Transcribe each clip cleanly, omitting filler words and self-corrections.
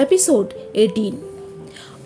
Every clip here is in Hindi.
एपिसोड 18।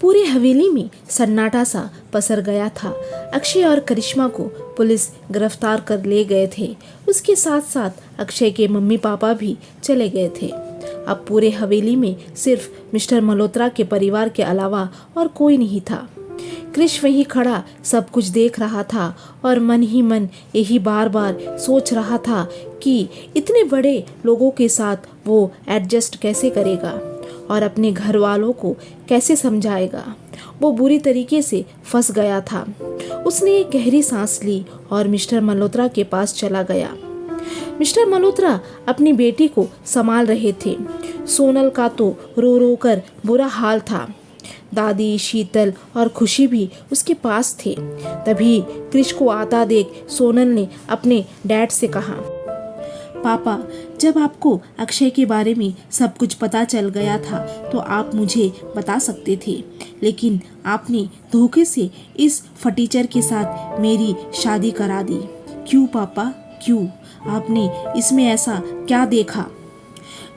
पूरी हवेली में सन्नाटा सा पसर गया था। अक्षय और करिश्मा को पुलिस गिरफ्तार कर ले गए थे। उसके साथ साथ अक्षय के मम्मी पापा भी चले गए थे। अब पूरे हवेली में सिर्फ मिस्टर मल्होत्रा के परिवार के अलावा और कोई नहीं था। क्रिश वहीं खड़ा सब कुछ देख रहा था और मन ही मन यही बार बार सोच रहा था कि इतने बड़े लोगों के साथ वो एडजस्ट कैसे करेगा और अपने घर वालों को कैसे समझाएगा। वो बुरी तरीके से फंस गया था। उसने एक गहरी सांस ली और मिस्टर मल्होत्रा के पास चला गया। मिस्टर मल्होत्रा अपनी बेटी को संभाल रहे थे। सोनल का तो रो रो कर बुरा हाल था। दादी, शीतल और खुशी भी उसके पास थे। तभी क्रिश को आता देख सोनल ने अपने डैड से कहा, पापा, जब आपको अक्षय के बारे में सब कुछ पता चल गया था तो आप मुझे बता सकते थे, लेकिन आपने धोखे से इस फटीचर के साथ मेरी शादी करा दी। क्यों पापा, क्यों? आपने इसमें ऐसा क्या देखा?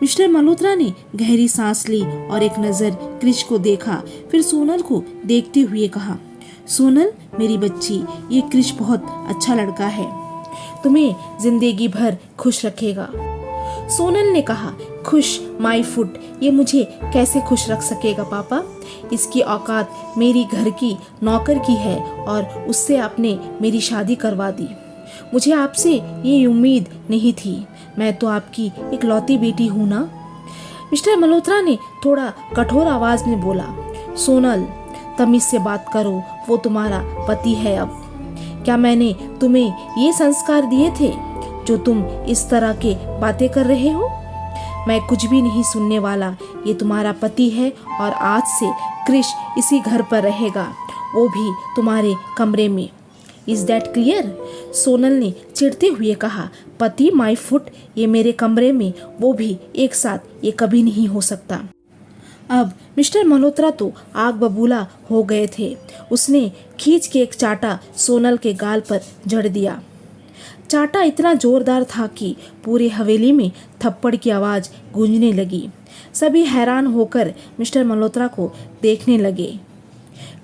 मिस्टर मल्होत्रा ने गहरी सांस ली और एक नज़र क्रिश को देखा, फिर सोनल को देखते हुए कहा, सोनल मेरी बच्ची, ये क्रिश बहुत अच्छा लड़का है, तुम्हें जिंदगी भर खुश रखेगा। सोनल ने कहा, खुश माई फुट, ये मुझे कैसे खुश रख सकेगा पापा? इसकी औकात मेरी घर की नौकर की है और उससे आपने मेरी शादी करवा दी। मुझे आपसे ये उम्मीद नहीं थी। मैं तो आपकी इकलौती बेटी हूँ ना। मिस्टर मल्होत्रा ने थोड़ा कठोर आवाज में बोला, सोनल तमीज से बात करो, वो तुम्हारा पति है। अब क्या मैंने तुम्हें ये संस्कार दिए थे जो तुम इस तरह के बातें कर रहे हो? मैं कुछ भी नहीं सुनने वाला। ये तुम्हारा पति है और आज से क्रिश इसी घर पर रहेगा, वो भी तुम्हारे कमरे में। Is that clear? सोनल ने चिढ़ते हुए कहा, पति माई फुट, ये मेरे कमरे में, वो भी एक साथ, ये कभी नहीं हो सकता। अब मिस्टर मल्होत्रा तो आग बबूला हो गए थे। उसने खींच के एक चाटा सोनल के गाल पर जड़ दिया। चाटा इतना जोरदार था कि पूरी हवेली में थप्पड़ की आवाज गूंजने लगी। सभी हैरान होकर मिस्टर मल्होत्रा को देखने लगे।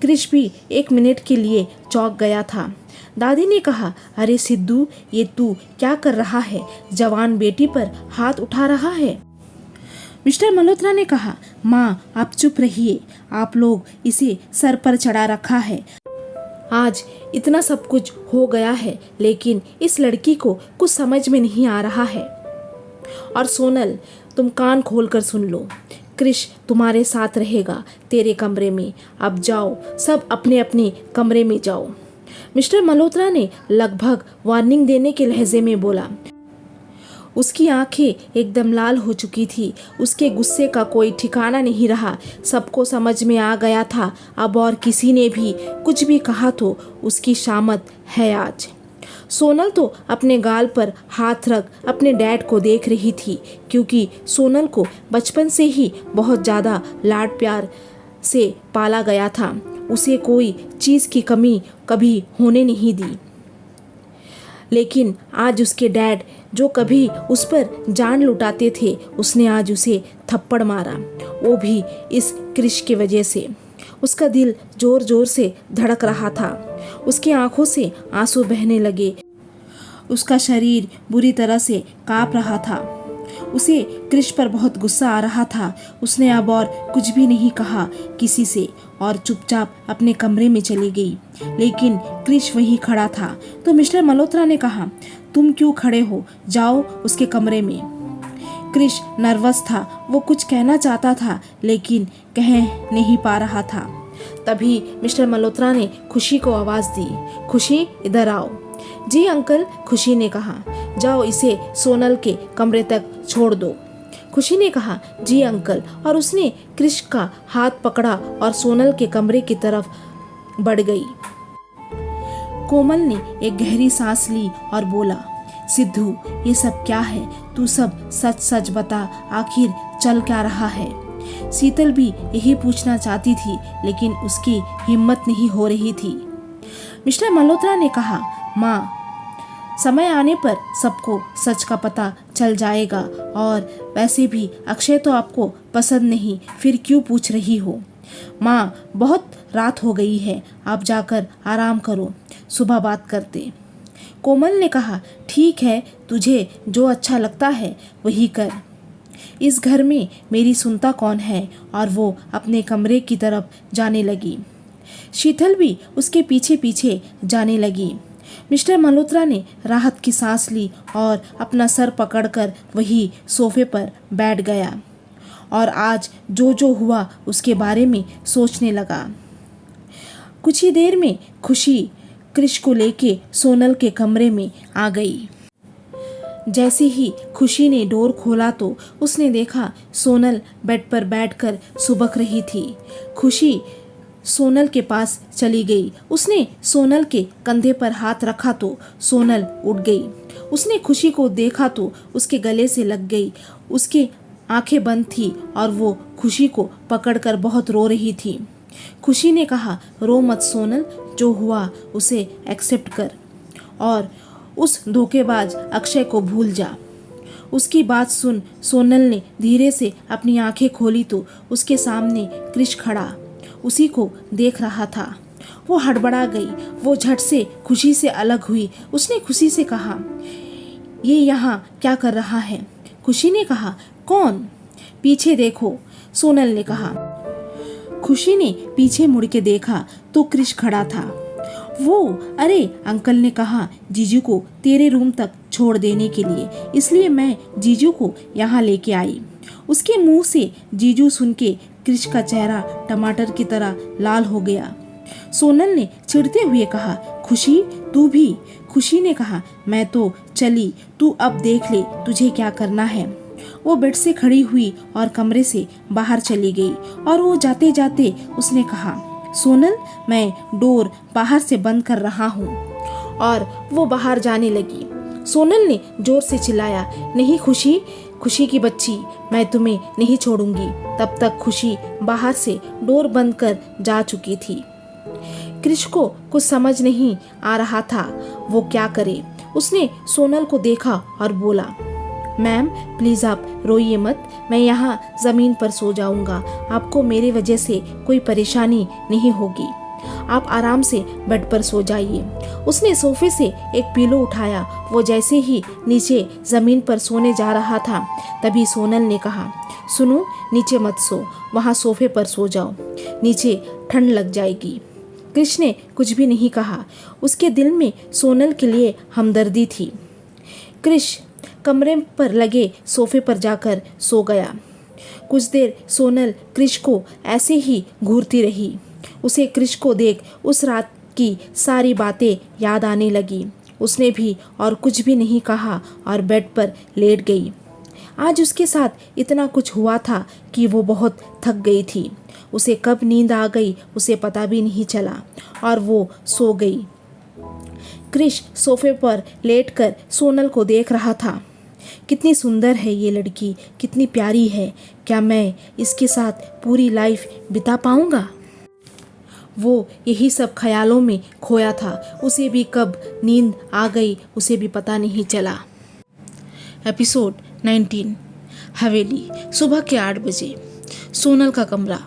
क्रिश भी एक मिनट के लिए चौंक गया था। दादी ने कहा, अरे सिद्धू, ये तू क्या कर रहा है? जवान बेटी पर हाथ उठा रहा है। मिस्टर मल्होत्रा ने कहा, माँ आप चुप रहिए, आप लोग इसे सर पर चढ़ा रखा है। आज इतना सब कुछ हो गया है, लेकिन इस लड़की को कुछ समझ में नहीं आ रहा है। और सोनल, तुम कान खोल कर सुन लो, क्रिश तुम्हारे साथ रहेगा तेरे कमरे में। अब जाओ, सब अपने अपने कमरे में जाओ। मिस्टर मल्होत्रा ने लगभग वार्निंग देने के लहजे में बोला। उसकी आंखें एकदम लाल हो चुकी थी। उसके गुस्से का कोई ठिकाना नहीं रहा। सबको समझ में आ गया था अब और किसी ने भी कुछ भी कहा तो उसकी शामत है आज। सोनल तो अपने गाल पर हाथ रख अपने डैड को देख रही थी, क्योंकि सोनल को बचपन से ही बहुत ज़्यादा लाड प्यार से पाला गया था। उसे कोई चीज़ की कमी कभी होने नहीं दी। लेकिन आज उसके डैड जो कभी उस पर जान लुटाते थे, उसने आज उसे थप्पड़ मारा, वो भी इस क्रिश की वजह से। उसका दिल जोर जोर से धड़क रहा था। उसकी आंखों से आंसू बहने लगे। उसका शरीर बुरी तरह से कांप रहा था। उसे क्रिश पर बहुत गुस्सा आ रहा था। उसने अब और कुछ भी नहीं कहा किसी से और चुपचाप अपने कमरे में चली गई। लेकिन क्रिश वहीं खड़ा था तो मिस्टर मल्होत्रा ने कहा, तुम क्यों खड़े हो? जाओ उसके कमरे में। क्रिश नर्वस था। वो कुछ कहना चाहता था लेकिन कह नहीं पा रहा था। तभी मिस्टर मल्होत्रा ने खुशी को आवाज़ दी, खुशी इधर आओ। जी अंकल, खुशी ने कहा। जाओ इसे सोनल के कमरे तक छोड़ दो। खुशी ने कहा, जी अंकल, और उसने क्रिश का हाथ पकड़ा और सोनल के कमरे की तरफ बढ़ गई। कोमल ने एक गहरी सांस ली और बोला, सिद्धू, ये सब क्या है? तू सब सच सच बता, आखिर चल क्या रहा है? शीतल भी यही पूछना चाहती थी लेकिन उसकी हिम्मत नहीं हो रही थी। मिस्टर मल्होत्रा ने कहा, माँ, समय आने पर सबको सच का पता चल जाएगा। और वैसे भी अक्षय तो आपको पसंद नहीं, फिर क्यों पूछ रही हो? माँ, बहुत रात हो गई है, आप जाकर आराम करो, सुबह बात करते। कोमल ने कहा, ठीक है, तुझे जो अच्छा लगता है वही कर। इस घर में मेरी सुनता कौन है? और वो अपने कमरे की तरफ जाने लगी। शीतल भी उसके पीछे पीछे जाने लगी। मिस्टर मल्होत्रा ने राहत की सांस ली और अपना सर पकड़कर वही सोफे पर बैठ गया और आज जो हुआ उसके बारे में सोचने लगा। कुछ ही देर में खुशी कृष को लेके सोनल के कमरे में आ गई। जैसे ही खुशी ने डोर खोला तो उसने देखा सोनल बेड पर बैठकर सुबक रही थी। खुशी सोनल के पास चली गई। उसने सोनल के कंधे पर हाथ रखा तो सोनल उठ गई। उसने खुशी को देखा तो उसके गले से लग गई। उसकी आंखें बंद थी और वो खुशी को पकड़कर बहुत रो रही थी। खुशी ने कहा, रो मत सोनल, जो हुआ उसे एक्सेप्ट कर और उस धोखेबाज अक्षय को भूल जा। उसकी बात सुन सोनल ने धीरे से अपनी आंखें खोली तो उसके सामने कृष खड़ा उसी को देख रहा था। वो हड़बड़ा गई। वो झट से खुशी से अलग हुई। उसने खुशी से कहा, ये यहाँ क्या कर रहा है? खुशी ने कहा, कौन? पीछे देखो, सोनल ने कहा। खुशी ने पीछे मुड़ के देखा तो कृष खड़ा था। वो, अरे अंकल ने कहा जीजू को तेरे रूम तक छोड़ देने के लिए, इसलिए मैं जीजू को यहाँ लेके आई। उसके मुंह से जीजू सुन के कृष का चेहरा टमाटर की तरह लाल हो गया। सोनल ने चिढ़ते हुए कहा, खुशी तू भी? खुशी ने कहा, मैं तो चली, तू अब देख ले तुझे क्या करना है। वो बेड से खड़ी हुई और कमरे से बाहर चली गई और वो जाते जाते उसने कहा, सोनल, मैं डोर बाहर से बंद कर रहा हूँ। और वो बाहर जाने लगी। सोनल ने जोर से चिल्लाया, नहीं खुशी, खुशी की बच्ची, मैं तुम्हें नहीं छोड़ूंगी। तब तक खुशी बाहर से डोर बंद कर जा चुकी थी। कृष को कुछ समझ नहीं आ रहा था वो क्या करे। उसने सोनल को देखा और बोला, मैम प्लीज़ आप रोइए मत, मैं यहाँ ज़मीन पर सो जाऊँगा, आपको मेरे वजह से कोई परेशानी नहीं होगी, आप आराम से बेड पर सो जाइए। उसने सोफे से एक पिलो उठाया। वो जैसे ही नीचे ज़मीन पर सोने जा रहा था तभी सोनल ने कहा, सुनो, नीचे मत सो, वहाँ सोफे पर सो जाओ, नीचे ठंड लग जाएगी। कृष ने कुछ भी नहीं कहा। उसके दिल में सोनल के लिए हमदर्दी थी। कृष कमरे पर लगे सोफे पर जाकर सो गया। कुछ देर सोनल कृष को ऐसे ही घूरती रही। उसे कृष को देख उस रात की सारी बातें याद आने लगी। उसने भी और कुछ भी नहीं कहा और बेड पर लेट गई। आज उसके साथ इतना कुछ हुआ था कि वो बहुत थक गई थी। उसे कब नींद आ गई उसे पता भी नहीं चला और वो सो गई। कृष सोफे पर लेटकर सोनल को देख रहा था। कितनी सुंदर है ये लड़की, कितनी प्यारी है, क्या मैं इसके साथ पूरी लाइफ बिता पाऊंगा? वो यही सब ख्यालों में खोया था। उसे भी कब नींद आ गई उसे भी पता नहीं चला। एपिसोड 19। हवेली। सुबह के 8 बजे। सोनल का कमरा।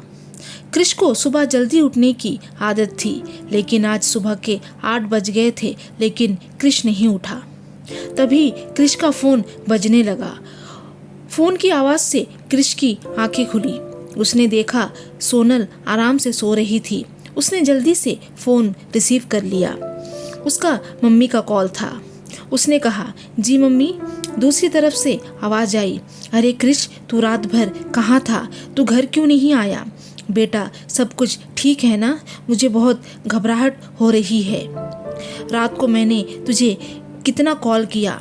कृष को सुबह जल्दी उठने की आदत थी, लेकिन आज सुबह के 8 बज गए थे लेकिन कृष नहीं उठा। तभी कृष का फ़ोन बजने लगा। फ़ोन की आवाज़ से कृष की आंखें खुली। उसने देखा सोनल आराम से सो रही थी। उसने जल्दी से फ़ोन रिसीव कर लिया। उसका मम्मी का कॉल था। उसने कहा, जी मम्मी। दूसरी तरफ से आवाज़ आई, अरे कृष, तू रात भर कहाँ था? तू घर क्यों नहीं आया? बेटा, सब कुछ ठीक है ना? मुझे बहुत घबराहट हो रही है। रात को मैंने तुझे कितना कॉल किया,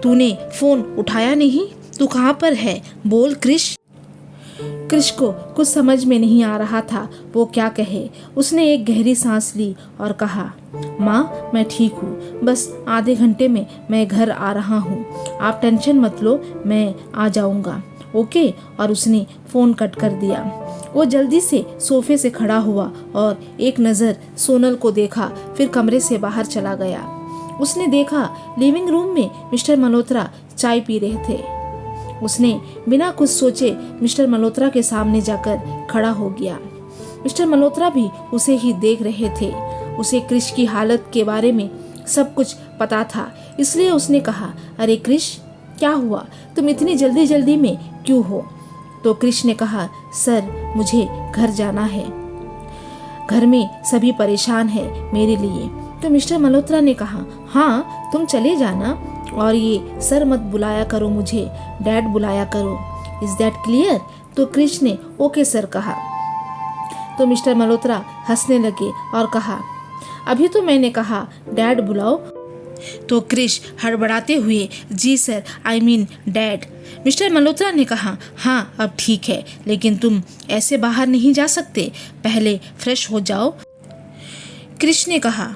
तूने फ़ोन उठाया नहीं। तू कहाँ पर है? बोल कृष। कृष को कुछ समझ में नहीं आ रहा था वो क्या कहे। उसने एक गहरी सांस ली और कहा, माँ, मैं ठीक हूँ, बस आधे घंटे में मैं घर आ रहा हूँ, आप टेंशन मत लो, मैं आ जाऊँगा, ओके। और उसने फ़ोन कट कर दिया। वो जल्दी से सोफे से खड़ा हुआ और एक नज़र सोनल को देखा, फिर कमरे से बाहर चला गया। उसने देखा लिविंग रूम में मिस्टर मल्होत्रा चाय पी रहे थे। उसने बिना कुछ सोचे मिस्टर मल्होत्रा के सामने जाकर खड़ा हो गया। मिस्टर मल्होत्रा भी उसे ही देख रहे थे। उसे क्रिश की हालत के बारे में सब कुछ पता था, इसलिए उसने कहा, अरे क्रिश, क्या हुआ? तुम इतनी जल्दी जल्दी में क्यों हो? तो क्रिश ने कहा, सर, मुझे घर जाना है। घर में सभी परेशान है मेरे लिए। तो मिस्टर मल्होत्रा ने कहा, हाँ, तुम चले जाना, और ये सर मत बुलाया करो, मुझे डैड बुलाया करो। Is that clear? तो क्रिश ने ओके सर कहा। तो मिस्टर मल्होत्रा हंसने लगे और कहा, अभी तो मैंने कहा डैड बुलाओ। तो क्रिश हड़बड़ाते हुए, जी sir, I mean dad. Mister Malhotra ने कहा, हाँ अब ठीक है, लेकिन तुम ऐसे बाहर नहीं जा सकते, पहले फ्रेश हो जाओ। क्रिश ने कहा,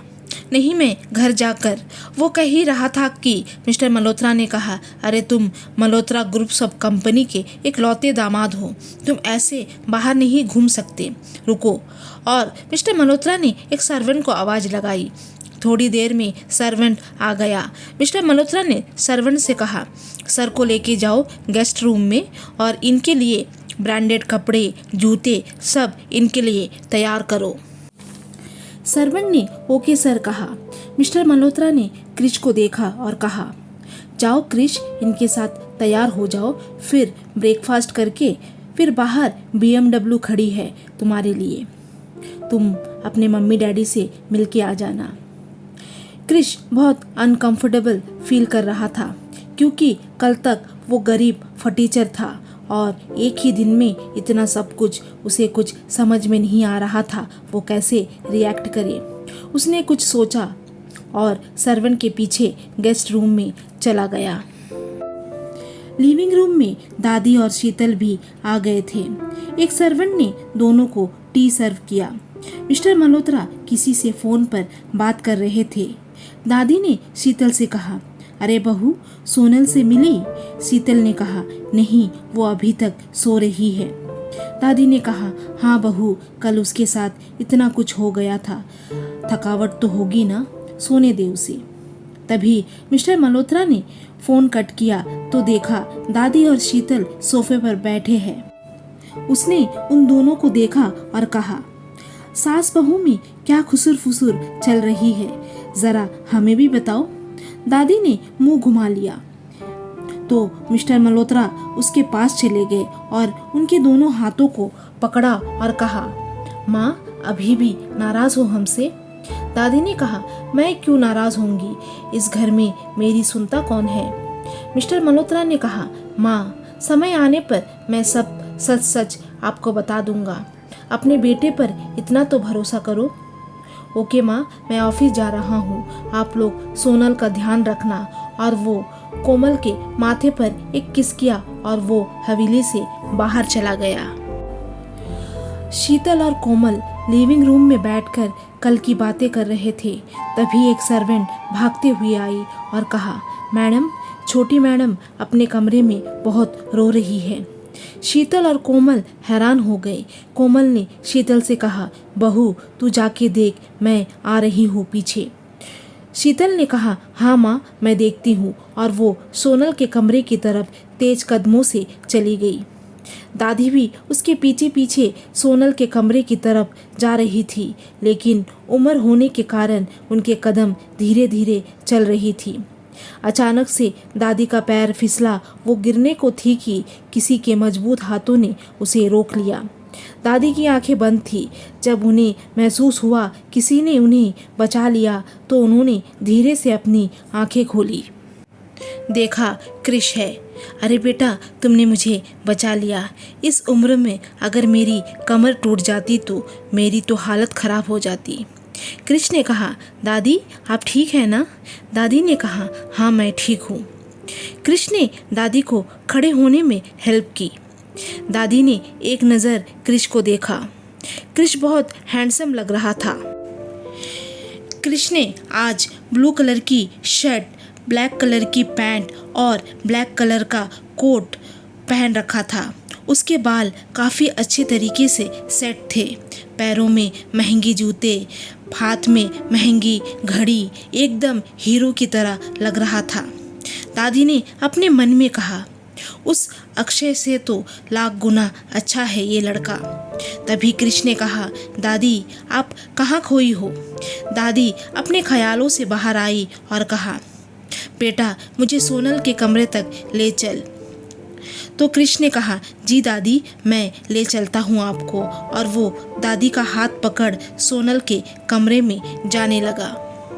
नहीं, मैं घर जाकर। वो कह ही रहा था कि मिस्टर मल्होत्रा ने कहा, अरे तुम मल्होत्रा ग्रुप्स ऑफ कंपनी के एक लौते दामाद हो, तुम ऐसे बाहर नहीं घूम सकते, रुको। और मिस्टर मल्होत्रा ने एक सर्वेंट को आवाज़ लगाई। थोड़ी देर में सर्वेंट आ गया। मिस्टर मल्होत्रा ने सर्वेंट से कहा, सर को लेके जाओ गेस्ट रूम में और इनके लिए ब्रांडेड कपड़े, जूते सब इनके लिए तैयार करो। सर्वेंट ने ओके सर कहा। मिस्टर मल्होत्रा ने क्रिश को देखा और कहा, जाओ क्रिश, इनके साथ तैयार हो जाओ, फिर ब्रेकफास्ट करके फिर बाहर BMW खड़ी है तुम्हारे लिए, तुम अपने मम्मी डैडी से मिलके आ जाना। क्रिश बहुत अनकंफर्टेबल फील कर रहा था, क्योंकि कल तक वो गरीब फटीचर था और एक ही दिन में इतना सब कुछ। उसे कुछ समझ में नहीं आ रहा था वो कैसे रिएक्ट करे। उसने कुछ सोचा और सर्वेंट के पीछे गेस्ट रूम में चला गया। लिविंग रूम में दादी और शीतल भी आ गए थे। एक सर्वेंट ने दोनों को टी सर्व किया। मिस्टर मल्होत्रा किसी से फ़ोन पर बात कर रहे थे। दादी ने शीतल से कहा, अरे बहू, सोनल से मिली? शीतल ने कहा, नहीं, वो अभी तक सो रही है। दादी ने कहा, हाँ बहू, कल उसके साथ इतना कुछ हो गया था, थकावट तो होगी ना, सोने दे उसे। तभी मिस्टर मल्होत्रा ने फ़ोन कट किया तो देखा दादी और शीतल सोफे पर बैठे हैं। उसने उन दोनों को देखा और कहा, सास बहू में क्या खुसुर फुसुर चल रही है, ज़रा हमें भी बताओ। दादी ने मुंह घुमा लिया तो मिस्टर मल्होत्रा उसके पास चले गए और उनके दोनों हाथों को पकड़ा और कहा, माँ, अभी भी नाराज़ हो हमसे? दादी ने कहा, मैं क्यों नाराज़ होंगी, इस घर में मेरी सुनता कौन है? मिस्टर मल्होत्रा ने कहा, माँ, समय आने पर मैं सब सच सच आपको बता दूंगा, अपने बेटे पर इतना तो भरोसा करो। ओके माँ, मैं ऑफिस जा रहा हूँ, आप लोग सोनल का ध्यान रखना। और वो कोमल के माथे पर एक किस किया और वो हवेली से बाहर चला गया। शीतल और कोमल लिविंग रूम में बैठकर कल की बातें कर रहे थे। तभी एक सर्वेंट भागते हुए आई और कहा, मैडम, छोटी मैडम अपने कमरे में बहुत रो रही है। शीतल और कोमल हैरान हो गए। कोमल ने शीतल से कहा, बहू, तू जाके देख, मैं आ रही हूँ पीछे। शीतल ने कहा, हाँ माँ, मैं देखती हूँ, और वो सोनल के कमरे की तरफ तेज कदमों से चली गई। दादी भी उसके पीछे पीछे सोनल के कमरे की तरफ जा रही थी, लेकिन उम्र होने के कारण उनके कदम धीरे धीरे चल रही थी। अचानक से दादी का पैर फिसला। वो गिरने को थी कि किसी के मजबूत हाथों ने उसे रोक लिया। दादी की आंखें बंद थी। जब उन्हें महसूस हुआ किसी ने उन्हें बचा लिया तो उन्होंने धीरे से अपनी आंखें खोली। देखा, क्रिश है। अरे बेटा, तुमने मुझे बचा लिया। इस उम्र में अगर मेरी कमर टूट जाती तो मेरी तो हालत खराब हो जाती। क्रिश ने कहा, दादी, आप ठीक है ना? दादी ने कहा, हाँ, मैं ठीक हूँ। क्रिश ने दादी को खड़े होने में हेल्प की। दादी ने एक नज़र क्रिश को देखा। क्रिश बहुत हैंडसम लग रहा था। क्रिश ने आज ब्लू कलर की शर्ट, ब्लैक कलर की पैंट और ब्लैक कलर का कोट पहन रखा था। उसके बाल काफ़ी अच्छे तरीके से सेट थे। पैरों में महंगे जूते, हाथ में महंगी घड़ी, एकदम हीरो की तरह लग रहा था। दादी ने अपने मन में कहा, उस अक्षय से तो लाख गुना अच्छा है ये लड़का। तभी कृष्ण ने कहा, दादी आप कहाँ खोई हो? दादी अपने ख्यालों से बाहर आई और कहा, बेटा मुझे सोनल के कमरे तक ले चल। तो कृष्ण ने कहा, जी दादी मैं ले चलता हूँ आपको। और वो दादी का हाथ पकड़ सोनल के कमरे में जाने लगा।